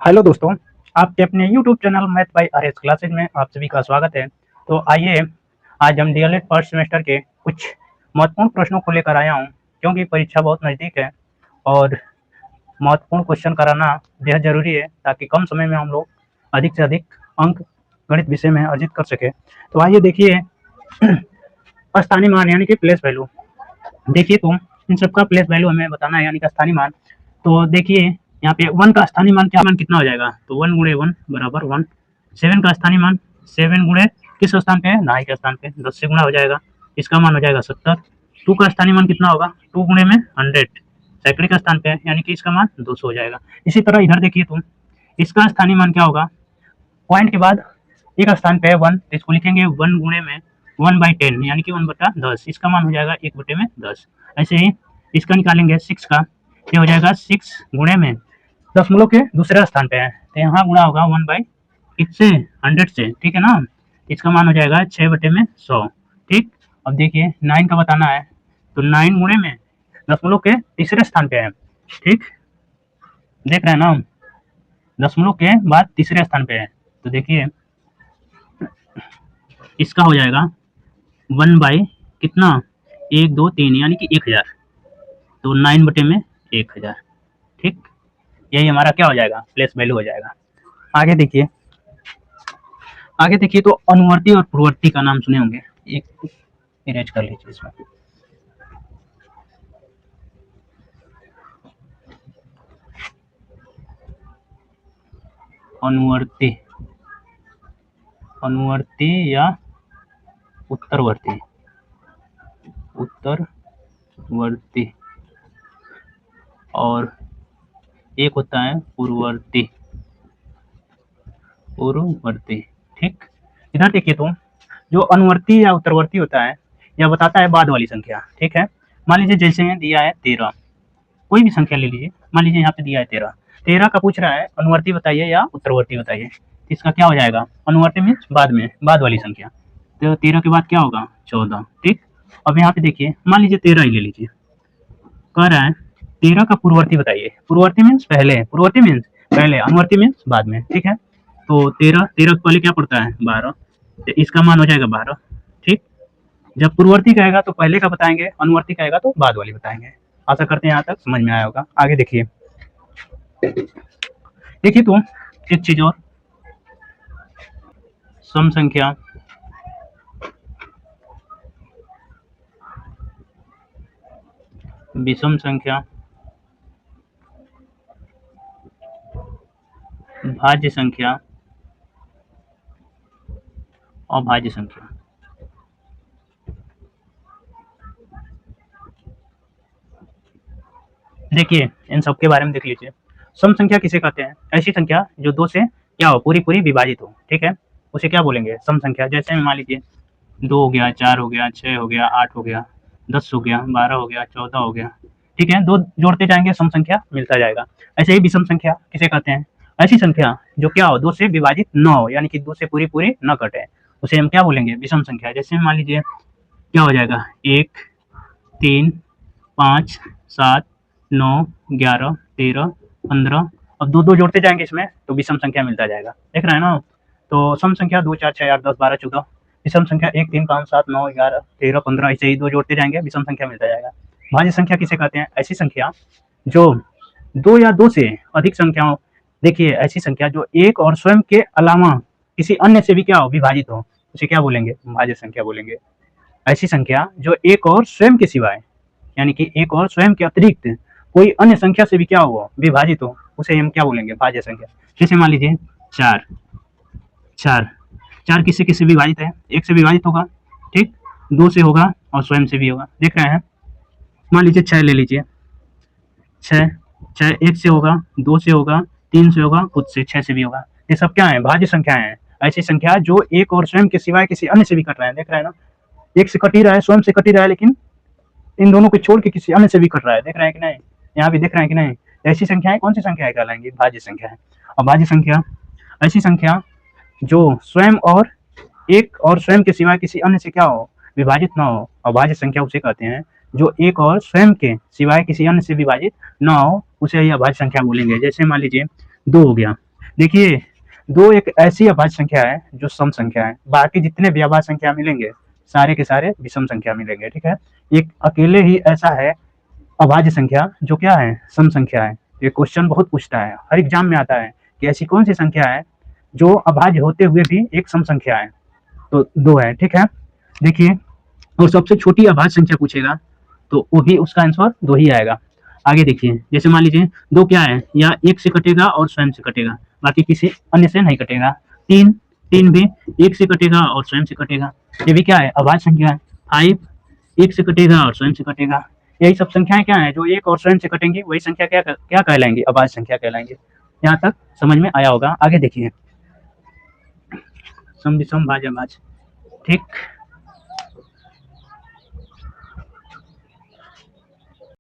Hello दोस्तों, आपके अपने YouTube channel math bye RS classes में आप सभी का स्वागत है। तो आइए आज हम डीएलएड फर्स्ट सेमेस्टर के कुछ महत्वपूर्ण प्रश्नों को लेकर आया हूं, क्योंकि परीक्षा बहुत नज़दीक है और महत्वपूर्ण क्वेश्चन कराना बेहद ज़रूरी है ताकि कम समय में हम लोग अधिक से अधिक अंक गणित विषय में अर्जित कर सकें। तो आइए देखिए स्थानीय मान यानी कि प्लेस वैल्यू। देखिए तो इन सबका प्लेस वैल्यू हमें बताना है यानी कि स्थानीय मान। तो देखिए यहाँ पे 1 का स्थानीय मान कितना हो जाएगा, तो 1 गुणे 1 बराबर 1। 7 का स्थानीय मान 7 गुणे किस स्थान पे है, 9 के स्थान पे, 10 से गुणा हो जाएगा, इसका मान हो जाएगा 70। 2 का स्थानीय मान कितना होगा, 2 गुणे में 100 सैकड़े का स्थान पे है यानी कि इसका मान 200 हो जाएगा। इसी तरह इधर देखिए तो इसका स्थानीय मान क्या होगा, पॉइंट के बाद एक स्थान पे है 1, तो इसको लिखेंगे 1 गुणे में 1/10 यानी कि 1/10, इसका मान हो जाएगा 1/10। ऐसे ही इसका निकालेंगे 6 का, ये हो जाएगा 6 गुणे में दशमलव के दूसरे स्थान पे है, तो यहाँ गुणा होगा 1/किससे 100 से, ठीक है ना। इसका मान हो जाएगा 6/100, ठीक। अब देखिए 9 का बताना है, तो 9 गुणे में दशमलव के तीसरे स्थान पे है, ठीक, देख रहे हैं ना, दशमलव के बाद तीसरे स्थान पे है। तो देखिए इसका हो जाएगा 1 बाई कितना 1 2 3 यानी कि 1000, तो 9/1000, ठीक। यही हमारा क्या हो जाएगा, प्लेस वैल्यू हो जाएगा। आगे देखिए तो अनुवर्ती और पूर्ववर्ती का नाम सुने होंगे, एक इरेज कर लीजिए इसमें। अनुवर्ती या उत्तरवर्ती और एक होता है पूर्ववर्ती, ठीक। इधर देखिए तो जो अनुवर्ती या उत्तरवर्ती होता है यह बताता है बाद वाली संख्या, ठीक है। मान लीजिए जैसे दिया है 13, कोई भी संख्या ले लीजिए, मान लीजिए यहाँ पे दिया है 13 का पूछ रहा है अनुवर्ती बताइए या उत्तरवर्ती बताइए, इसका क्या हो जाएगा, अनुवर्ती मीन्स बाद में, बाद वाली संख्या, तो 13 के बाद क्या होगा 14, ठीक। अब यहाँ पे देखिए मान लीजिए 13 ही ले लीजिए, कह रहा है 13 का पूर्ववर्ती बताइए, पूर्ववर्ती मीन्स पहले, अनुवर्ती मीन्स बाद में, ठीक है। तो 13 पहले क्या पड़ता है 12, तो इसका मान हो जाएगा 12, ठीक। जब पूर्ववर्ती कहेगा तो पहले का बताएंगे, अनुवर्ती कहेगा तो बाद वाली बताएंगे। आशा करते हैं यहाँ तक समझ में आया होगा। आगे देखिए तो एक चीज और, सम संख्या विषम संख्या भाज्य संख्या अभाज्य संख्या। देखिए इन सब के बारे में देख लीजिए। सम संख्या किसे कहते हैं, ऐसी संख्या जो 2 से क्या हो, पूरी विभाजित हो, ठीक है, उसे क्या बोलेंगे, सम संख्या। जैसे मान लीजिए 2 हो गया, 4 हो गया, 6 हो गया, 8 हो गया, 10 हो गया, 12 हो गया, 14 हो गया, ठीक है, 2 जोड़ते जाएंगे सम संख्या मिलता जाएगा। ऐसे ही विषम संख्या किसे कहते हैं, ऐसी संख्या जो क्या हो 2 से विभाजित न हो, यानी कि 2 से पूरी न कटे, उसे हम क्या बोलेंगे, विषम संख्या। जैसे मान लीजिए क्या हो जाएगा 1 3 5 7 9 11 13 15, अब 2 जोड़ते जाएंगे इसमें तो विषम संख्या मिलता जाएगा, देख रहे हैं ना। तो सम संख्या 2 4 6 8 10 12 14, विषम संख्या 1 3 5 7 9 11 13 15, ऐसे ही 2 जोड़ते जाएंगे विषम संख्या मिलता जाएगा। भाज्य संख्या किसे कहते हैं, ऐसी संख्या जो 2 या 2 से अधिक संख्याओं, देखिए ऐसी संख्या जो एक और स्वयं के अलावा किसी अन्य से भी क्या हो, विभाजित हो, उसे क्या बोलेंगे, भाज्य संख्या बोलेंगे। ऐसी संख्या जो एक और स्वयं के सिवाय, यानी कि एक और स्वयं के अतिरिक्त कोई अन्य संख्या से भी क्या हो, विभाजित हो, उसे हम क्या बोलेंगे, भाज्य संख्या। जैसे मान लीजिए 4 किससे से विभाजित है, 1 से विभाजित होगा, ठीक, 2 से होगा और स्वयं से भी होगा, देख रहे हैं। मान लीजिए 6 ले लीजिए, 6 1 से होगा, 2 से होगा, 3 से होगा, खुद से 6 से भी होगा। ये सब क्या है, भाज्य संख्याएं हैं। ऐसी संख्या जो एक और स्वयं के सिवाय किसी अन्य से भी कट रहा है, देख रहे हैं ना, एक से कट ही रहा है, स्वयं से कट ही रहा है, लेकिन इन दोनों को छोड़ के किसी अन्य से भी कट रहा है, देख रहे हैं कि नहीं, यहाँ भी देख रहे हैं कि नहीं। ऐसी संख्याएं कौन सी संख्याएं कहलाएंगी, भाज्य संख्या है। और भाज्य संख्या ऐसी संख्या जो स्वयं और एक और स्वयं के सिवाय किसी अन्य से क्या हो, विभाजित ना हो, और भाज्य संख्या उसे कहते हैं जो एक और स्वयं के सिवाय किसी अन्य से विभाजित ना हो, उसे यह भाज्य संख्या बोलेंगे। जैसे मान लीजिए 2 हो गया, देखिए, 2 एक ऐसी अभाज्य संख्या है जो सम संख्या है, बाकी जितने भी अभाज्य संख्या मिलेंगे सारे के सारे विषम संख्या मिलेंगे, ठीक है। एक अकेले ही ऐसा है अभाज्य संख्या जो क्या है, सम संख्या है। ये क्वेश्चन बहुत पूछता है, हर एग्जाम में आता है कि ऐसी कौन सी संख्या है जो अभाज्य होते हुए भी एक सम संख्या है। तो 2 है, ठीक है। देखिए, और सबसे छोटी अभाज्य संख्या पूछेगा तो वो भी उसका आंसर 2 ही आएगा। आगे देखिए, जैसे मान लीजिए 2 क्या है, या 1 से कटेगा और स्वयं से कटेगा, बाकी किसी अन्य से नहीं कटेगा। 3 3 भी 1 से कटेगा और स्वयं से कटेगा, ये भी क्या है, अभाज्य संख्या है। 5 1 से कटेगा और स्वयं से कटेगा। यही सब संख्याएं क्या है जो एक और स्वयं से कटेंगी, वही संख्या क्या क्या कहलाएंगी, अभाज्य संख्या कहलाएंगे। यहाँ तक समझ में आया होगा। आगे देखिए, सम विषम भाज्य अभाज्य, ठीक।